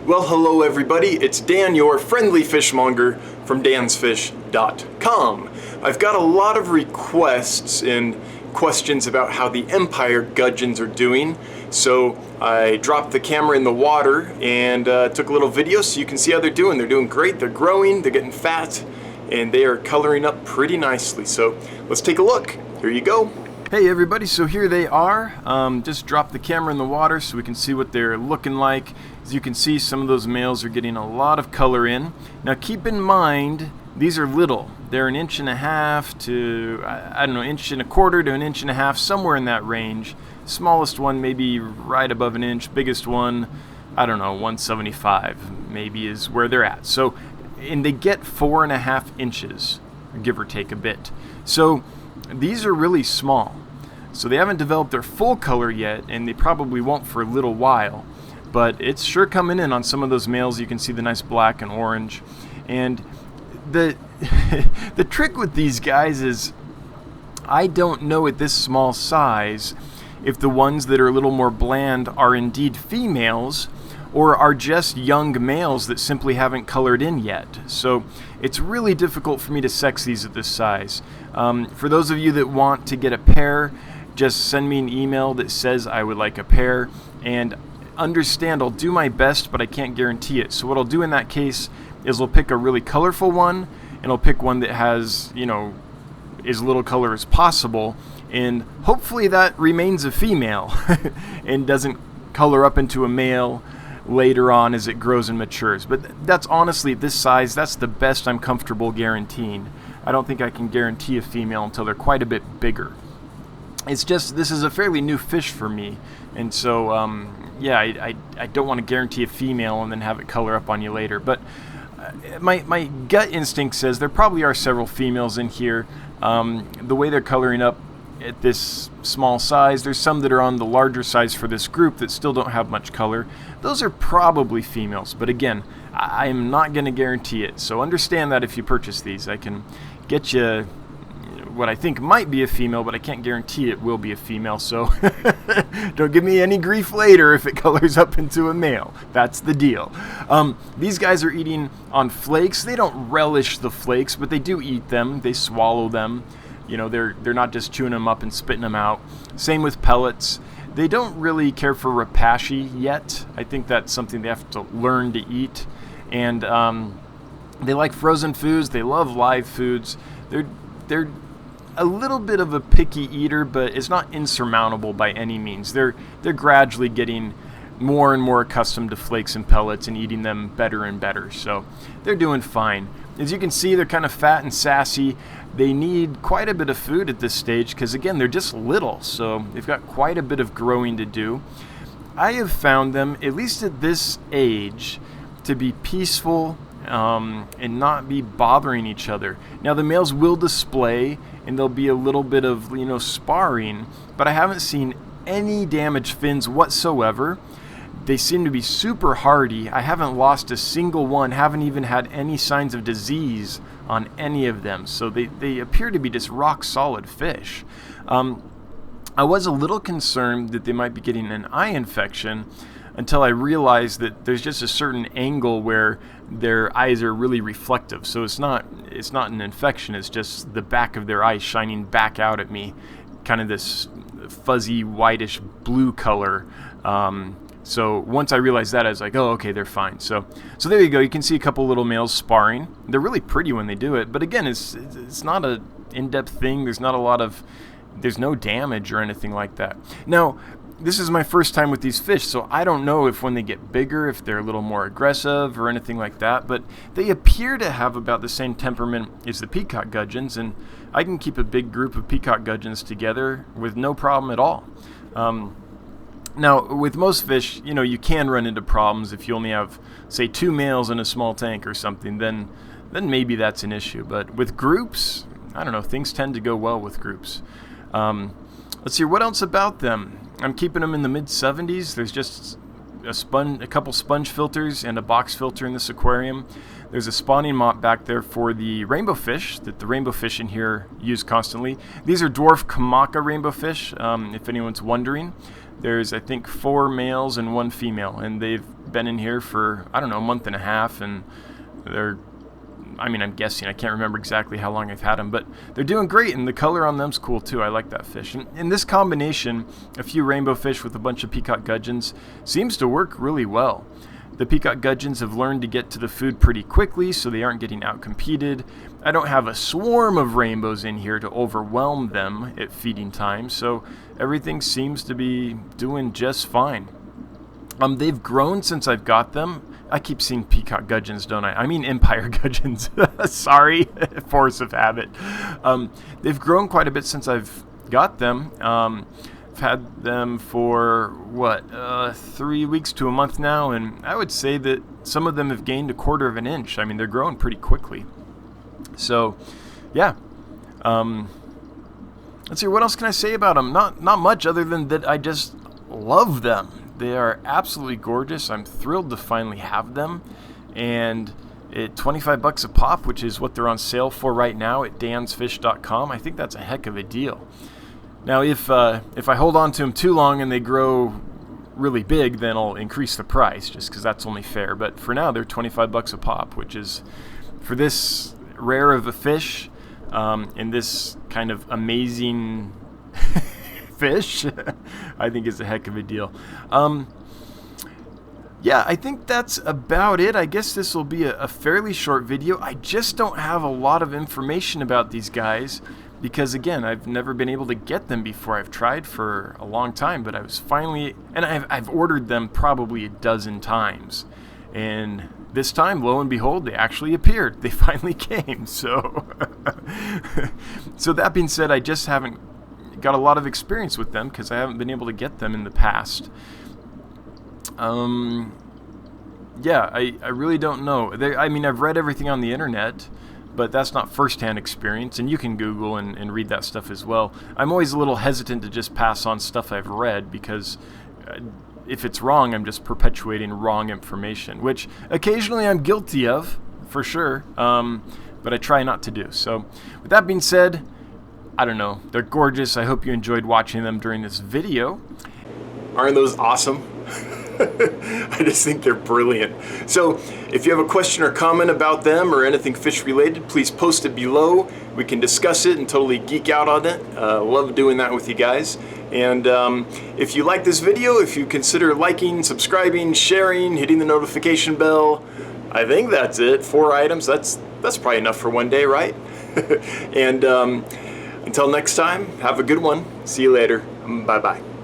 Well, hello everybody, it's Dan, your friendly fishmonger from dansfish.com. I've got a lot of requests and questions about how the Empire gudgeons are doing, so I dropped the camera in the water and took a little video so you can see how they're doing. They're doing great, they're growing, they're getting fat, and they are coloring up pretty nicely. So let's take a look. Here you go. Hey everybody, so here they are. Just dropped the camera in the water so we can see what they're looking like. As you can see, some of those males are getting a lot of color in. Now keep in mind, these are little. They're 1.5 inches to, I don't know, 1.25 inches to 1.5 inches, somewhere in that range. Smallest one maybe right above an inch. Biggest one, I don't know, 175 maybe is where they're at. So, and they get 4.5 inches, give or take a bit. So these are really small. So they haven't developed their full color yet, and they probably won't for a little while. But it's sure coming in on some of those males. You can see the nice black and orange. And the the trick with these guys is I don't know at this small size if the ones that are a little more bland are indeed females or are just young males that simply haven't colored in yet. So it's really difficult for me to sex these at this size. For those of you that want to get a pair, just send me an email that says I would like a pair, and understand I'll do my best, but I can't guarantee it. So what I'll do in that case is I'll pick a really colorful one, and I'll pick one that has, you know, as little color as possible, and hopefully that remains a female and doesn't color up into a male later on as it grows and matures. But that's honestly, at this size, that's the best I'm comfortable guaranteeing. I don't think I can guarantee a female until they're quite a bit bigger. It's just, this is a fairly new fish for me, and so yeah, I don't want to guarantee a female and then have it color up on you later. But my gut instinct says there probably are several females in here. The way they're coloring up at this small size, there's some that are on the larger size for this group that still don't have much color. Those are probably females, but again, I am not going to guarantee it. So understand that if you purchase these, I can get you what I think might be a female, but I can't guarantee it will be a female, so don't give me any grief later if it colors up into a male. That's the deal. These guys are eating on flakes. They don't relish the flakes, but they do eat them. They swallow them. You know, they're not just chewing them up and spitting them out. Same with pellets. They don't really care for rapashi yet. I think that's something they have to learn to eat. And they like frozen foods. They love live foods. They're a little bit of a picky eater, but it's not insurmountable by any means. They're gradually getting more and more accustomed to flakes and pellets and eating them better and better. So they're doing fine. As you can see, they're kind of fat and sassy. They need quite a bit of food at this stage because, again, they're just little, so they've got quite a bit of growing to do. I have found them, at least at this age, to be peaceful and not be bothering each other. Now, the males will display, and there'll be a little bit of, you know, sparring, but I haven't seen any damaged fins whatsoever. They seem to be super hardy. I haven't lost a single one, haven't even had any signs of disease on any of them. So they appear to be just rock solid fish. I was a little concerned that they might be getting an eye infection until I realized that there's just a certain angle where their eyes are really reflective. So it's not an infection, it's just the back of their eyes shining back out at me, kind of this fuzzy whitish blue color. So once I realized that, I was like, oh, okay, they're fine. So there you go. You can see a couple little males sparring. They're really pretty when they do it. But again, it's not a in-depth thing. There's no damage or anything like that. Now, this is my first time with these fish, so I don't know if when they get bigger, if they're a little more aggressive or anything like that. But they appear to have about the same temperament as the peacock gudgeons, and I can keep a big group of peacock gudgeons together with no problem at all. Now, with most fish, you know, you can run into problems if you only have, say, 2 males in a small tank or something, then maybe that's an issue. But with groups, I don't know, things tend to go well with groups. Let's see, what else about them? I'm keeping them in the mid-70s. There's just a couple sponge filters and a box filter in this aquarium. There's a spawning mop back there for the rainbow fish that the rainbow fish in here use constantly. These are dwarf Kamaka rainbow fish, if anyone's wondering. There's, I think, 4 males and 1 female, and they've been in here for, I don't know, a month and a half, and they're, I mean, I'm guessing, I can't remember exactly how long I've had them, but they're doing great, and the color on them's cool too. I like that fish. And in this combination, a few rainbow fish with a bunch of peacock gudgeons seems to work really well. The peacock gudgeons have learned to get to the food pretty quickly, so they aren't getting out-competed. I don't have a swarm of rainbows in here to overwhelm them at feeding time, so everything seems to be doing just fine. They've grown since I've got them. I keep seeing peacock gudgeons, don't I? I mean empire gudgeons. Sorry, force of habit. They've grown quite a bit since I've got them. I've had them for, 3 weeks to a month now, and I would say that some of them have gained 1/4 of an inch. I mean, they're growing pretty quickly. So, yeah. Let's see, what else can I say about them? Not much, other than that I just love them. They are absolutely gorgeous. I'm thrilled to finally have them. And at $25 a pop, which is what they're on sale for right now at dansfish.com, I think that's a heck of a deal. Now, if I hold on to them too long and they grow really big, then I'll increase the price, just because that's only fair. But for now, they're $25 a pop, which is, for this rare of a fish, and this kind of amazing fish, I think is a heck of a deal. Yeah, I think that's about it. I guess this will be a fairly short video. I just don't have a lot of information about these guys because, again, I've never been able to get them before. I've tried for a long time, but I was finally, and I've ordered them probably a dozen times, and this time, lo and behold, they actually appeared. They finally came. So so that being said, I just haven't got a lot of experience with them because I haven't been able to get them in the past. Yeah, I really don't know. I mean, I've read everything on the internet, but that's not first-hand experience, and you can Google and read that stuff as well. I'm always a little hesitant to just pass on stuff I've read because if it's wrong, I'm just perpetuating wrong information, which occasionally I'm guilty of, for sure, but I try not to do. So with that being said, I don't know, they're gorgeous. I hope you enjoyed watching them during this video. Aren't those awesome? I just think they're brilliant. So if you have a question or comment about them or anything fish related, please post it below. We can discuss it and totally geek out on it. Love doing that with you guys. And if you like this video, if you consider liking, subscribing, sharing, hitting the notification bell, I think that's it. 4 items. That's probably enough for one day, right? And until next time, have a good one. See you later. Bye-bye.